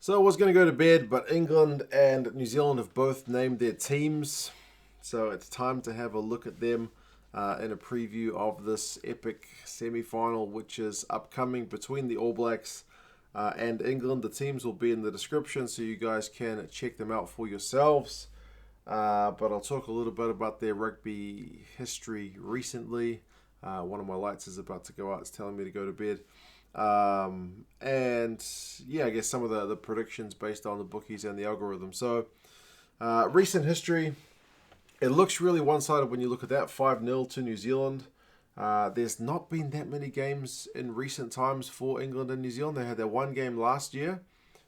So I was going to go to bed, but England and New Zealand have both named their teams. So it's time to have a look at them in a preview of this epic semi-final, which is upcoming between the All Blacks and England. The teams will be in the description, so you guys can check them out for yourselves. But I'll talk a little bit about their rugby history recently. One of my lights is about to go out. It's telling me to go to bed. And yeah, I guess some of the predictions based on the bookies and the algorithm. So recent history, it looks really one-sided when you look at that. 5-0 to New Zealand. There's not been that many games in recent times for England and New Zealand. They had their one game last year,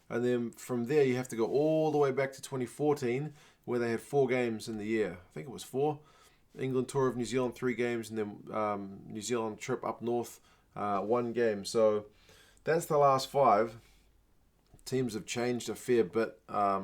and then from there you have to go all the way back to 2014 where they had 4 games in the year. I think it was 4. England tour of New Zealand 3 games, and then New Zealand trip up north 1 game. So that's the last 5. Teams have changed a fair bit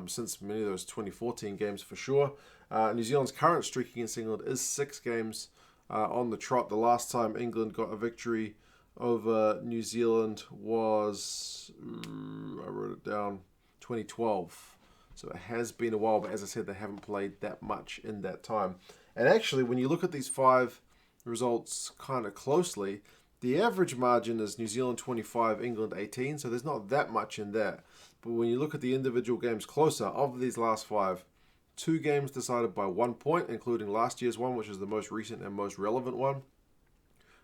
since many of those 2014 games for sure. New Zealand's current streak against England is 6 games on the trot. The last time England got a victory over New Zealand was, I wrote it down, 2012. So it has been a while, but as I said, they haven't played that much in that time. And actually, when you look at these 5 results kind of closely, the average margin is New Zealand 25, England 18, so there's not that much in that. But when you look at the individual games closer, of these last 5, 2 games decided by 1 point, including last year's one, which is the most recent and most relevant one.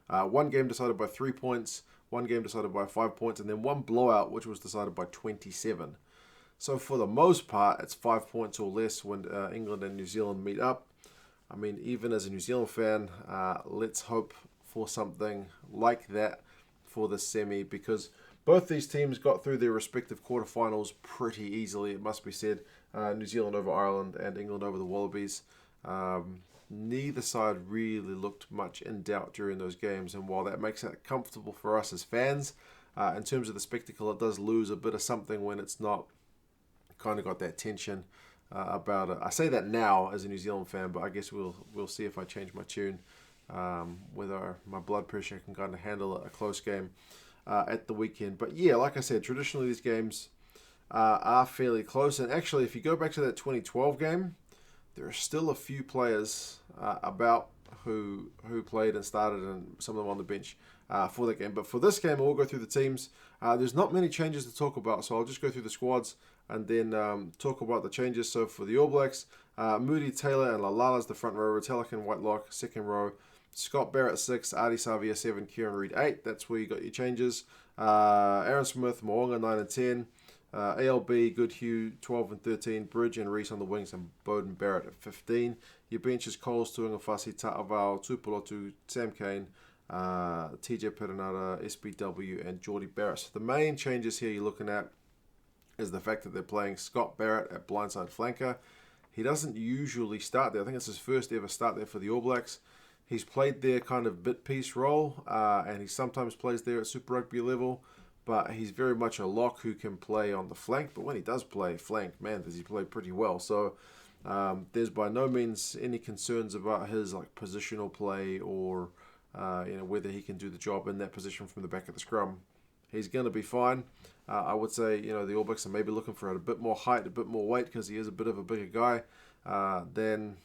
1 game decided by 3 points, 1 game decided by 5 points, and then 1 blowout, which was decided by 27. So for the most part, it's 5 points or less when England and New Zealand meet up. I mean, even as a New Zealand fan, let's hope for something like that for the semi, because both these teams got through their respective quarterfinals pretty easily, it must be said. New Zealand over Ireland and England over the Wallabies. Neither side really looked much in doubt during those games, and while that makes it comfortable for us as fans, in terms of the spectacle, it does lose a bit of something when it's not kind of got that tension about it. I say that now as a New Zealand fan, but I guess we'll see if I change my tune, whether my blood pressure can kind of handle a close game at the weekend. But yeah, like I said, traditionally these games are fairly close. And actually, if you go back to that 2012 game, there are still a few players about who played and started, and some of them on the bench for that game. But for this game, we'll go through the teams. There's not many changes to talk about, so I'll just go through the squads and then talk about the changes. So for the All Blacks, Moody, Taylor, and Laulala is the front row. Retallick and Whitelock, second row. Scott Barrett 6, Ardie, Savea 7, Kieran, Reece 8. That's where you got your changes. Aaron Smith, Moonga 9 and 10. ALB, Goodhue 12 and 13. Bridge and Reece on the wings, and Beauden, Barrett at 15. Your bench is Coles, Tuungafasi, Ta'avao, Tuipulotu, Sam Cane, TJ Perenara, SBW, and Jordie Barrett. So the main changes here you're looking at is the fact that they're playing Scott Barrett at blindside flanker. He doesn't usually start there. I think it's his first ever start there for the All Blacks. He's played their kind of bit piece role, and he sometimes plays there at Super Rugby level, but he's very much a lock who can play on the flank. But when he does play flank, man, does he play pretty well. So there's by no means any concerns about his positional play or whether he can do the job in that position from the back of the scrum. He's going to be fine. I would say the All Blacks are maybe looking for a bit more height, a bit more weight, because he is a bit of a bigger guy than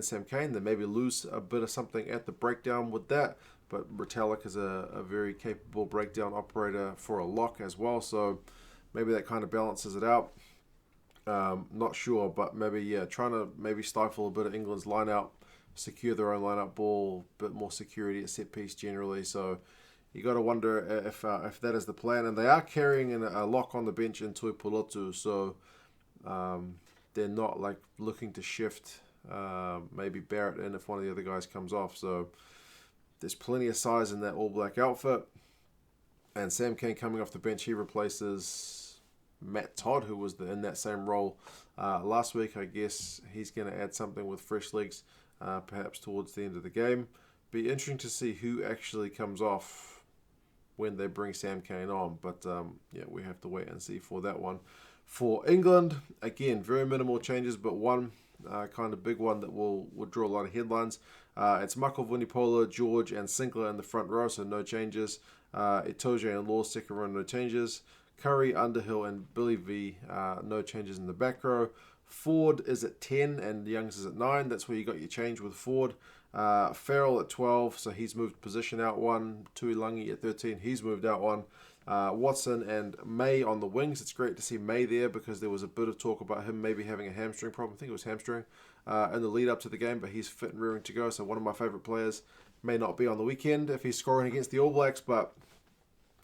Sam Cane. They maybe lose a bit of something at the breakdown with that, but Retallick is a very capable breakdown operator for a lock as well, so maybe that kind of balances it out. Not sure, but maybe, trying to maybe stifle a bit of England's line-out, secure their own line-out ball, a bit more security at set piece generally, so you got to wonder if that is the plan. And they are carrying a lock on the bench in Tuipulotu, so they're not looking to shift maybe Barrett in if one of the other guys comes off. So there's plenty of size in that All Black outfit. And Sam Cane coming off the bench, he replaces Matt Todd, who was in that same role last week. I guess he's going to add something with fresh legs, perhaps towards the end of the game. Be interesting to see who actually comes off when they bring Sam Cane on. But we have to wait and see for that one. For England, again, very minimal changes, but one kind of big one that will draw a lot of headlines. It's Michael Vunipola, George, and Sinclair in the front row, so no changes. Itoje and Law, second row, no changes. Curry, Underhill, and Billy V. No changes in the back row. Ford is at 10 and Youngs is at 9. That's where you got your change with Ford. Farrell at 12, so he's moved position out one. Tuilagi at 13, he's moved out one. Watson and May on the wings. It's great to see May there because there was a bit of talk about him maybe having a hamstring problem. I think it was hamstring in the lead up to the game, but he's fit and rearing to go. So one of my favourite players. May not be on the weekend if he's scoring against the All Blacks, but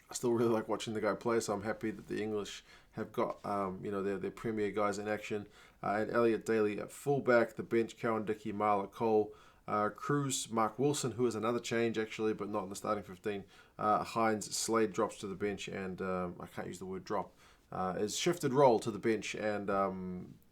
I still really like watching the guy play. So I'm happy that the English have got their premier guys in action. And Elliot, Daly at fullback. The bench: Cowan-Dickie, Marla, Cole, Cruz, Mark Wilson, who is another change actually, but not in the starting 15. Hines, Slade drops to the bench, and I can't use the word drop. Is shifted role to the bench, and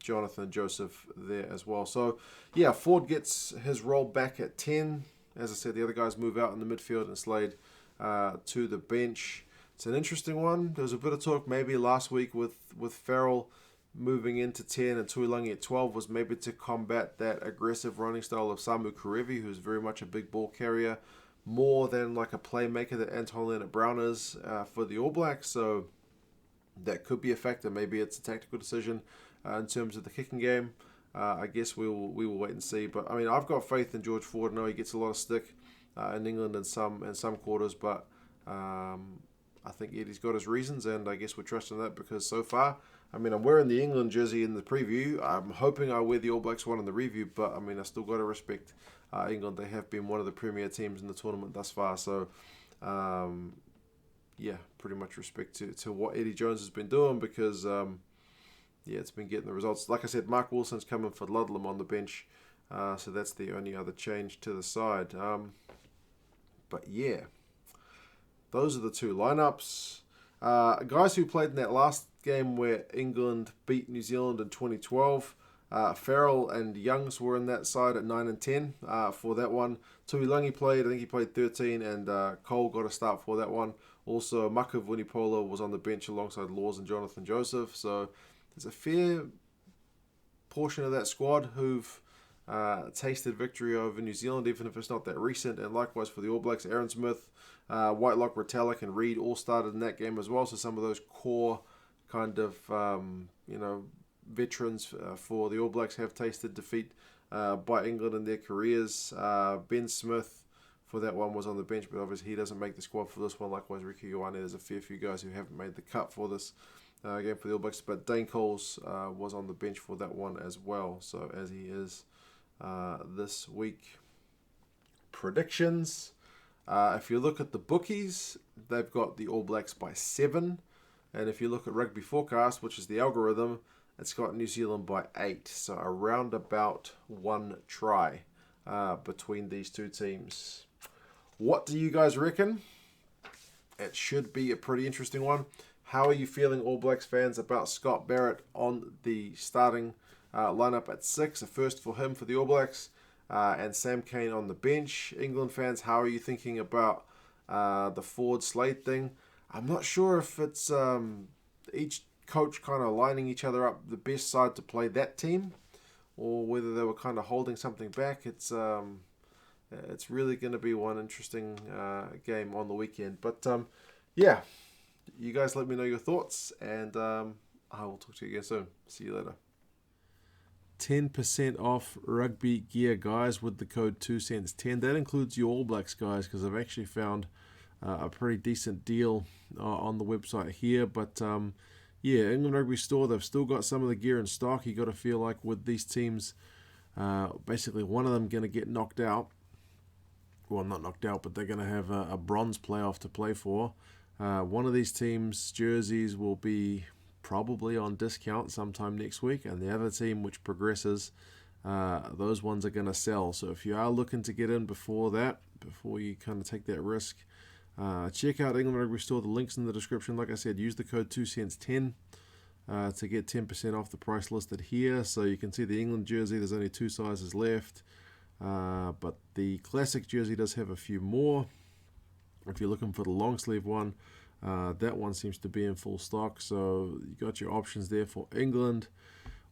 Jonathan Joseph there as well. So yeah, Ford gets his role back at 10. As I said, the other guys move out in the midfield and Slade to the bench. It's an interesting one. There was a bit of talk maybe last week with Farrell moving into 10 and Tuilagi at 12 was maybe to combat that aggressive running style of Samu Kerevi, who's very much a big ball carrier, more than like a playmaker that Anton Lienert-Brown is for the All Blacks. So that could be a factor. Maybe it's a tactical decision in terms of the kicking game. I guess we will wait and see. But I mean, I've got faith in George Ford. I know he gets a lot of stick in England in some quarters, but I think Eddie's got his reasons, and I guess we're trusting that because so far, I mean, I'm wearing the England jersey in the preview. I'm hoping I wear the All Blacks one in the review, but I mean, I still got to respect England. They have been one of the premier teams in the tournament thus far. So, yeah, pretty much respect to what Eddie Jones has been doing because, it's been getting the results. Like I said, Mark Wilson's coming for Ludlam on the bench, so that's the only other change to the side. But yeah, those are the two lineups. Guys who played in that last game where England beat New Zealand in 2012. Farrell and Youngs were in that side at 9 and 10 for that one. Tuilagi played, I think he played 13, and Cole got a start for that one. Also, Maka Vunipola was on the bench alongside Laws and Jonathan Joseph. So there's a fair portion of that squad who've tasted victory over New Zealand, even if it's not that recent. And likewise for the All Blacks, Aaron Smith, Whitelock, Retallick, and Reece all started in that game as well. So some of those core kind of, veterans for the All Blacks have tasted defeat by England in their careers. Ben Smith for that one was on the bench, but obviously he doesn't make the squad for this one. Likewise, Ricky Ioane, there's a fair few guys who haven't made the cut for this game for the All Blacks, but Dane Coles was on the bench for that one as well, so as he is this week. Predictions. If you look at the bookies, they've got the All Blacks by 7. And if you look at Rugby Forecast, which is the algorithm, it's got New Zealand by 8. So around about 1 try between these two teams. What do you guys reckon? It should be a pretty interesting one. How are you feeling, All Blacks fans, about Scott Barrett on the starting lineup at 6? A first for him for the All Blacks. And Sam Cane on the bench. England fans, how are you thinking about the Ford Slade thing? I'm not sure if it's each coach kind of lining each other up the best side to play that team, or whether they were kind of holding something back. It's really going to be one interesting game on the weekend. But yeah, you guys let me know your thoughts, and I will talk to you again soon. See you later. 10% off rugby gear, guys, with the code 2cents10. That includes your All Blacks, guys, because I've actually found a pretty decent deal on the website here. But yeah, England Rugby Store, they've still got some of the gear in stock. You got to feel like with these teams, basically one of them going to get knocked out. Well, not knocked out, but they're going to have a bronze playoff to play for. One of these teams' jerseys will be probably on discount sometime next week, and the other team which progresses, those ones are going to sell. So if you are looking to get in before you kind of take that risk, check out England Rugby Store. The link's in the description. Like I said, use the code 2cents10 to get 10% off the price listed here. So you can see the England jersey, there's only 2 sizes left, but the classic jersey does have a few more. If you're looking for the long sleeve one, that one seems to be in full stock, so you got your options there for England.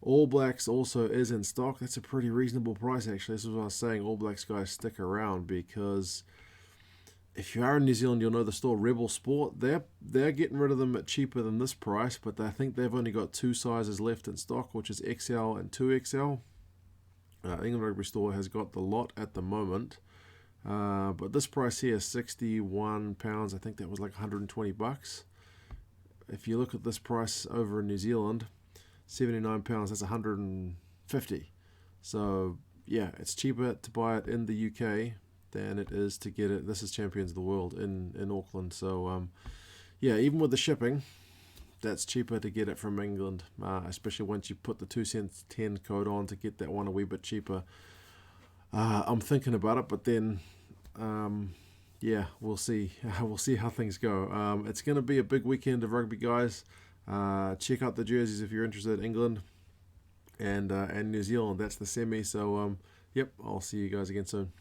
All Blacks also is in stock. That's a pretty reasonable price, actually. This is what I was saying. All Blacks guys, stick around, because if you are in New Zealand, you'll know the store Rebel Sport. They're getting rid of them at cheaper than this price, but I think they've only got 2 sizes left in stock, which is XL and 2XL. England Rugby Store has got the lot at the moment, but this price here is £61. I think that was like $120. If you look at this price over in New Zealand, £79, that's $150. So yeah, it's cheaper to buy it in the UK than it is to get it. This is Champions of the World in Auckland. So yeah, even with the shipping, that's cheaper to get it from England, especially once you put the 2 cents 10 code on to get that one a wee bit cheaper. I'm thinking about it, but then yeah, we'll see. We'll see how things go. It's going to be a big weekend of rugby, guys. Check out the jerseys if you're interested. England and New Zealand. That's the semi. So yep, I'll see you guys again soon.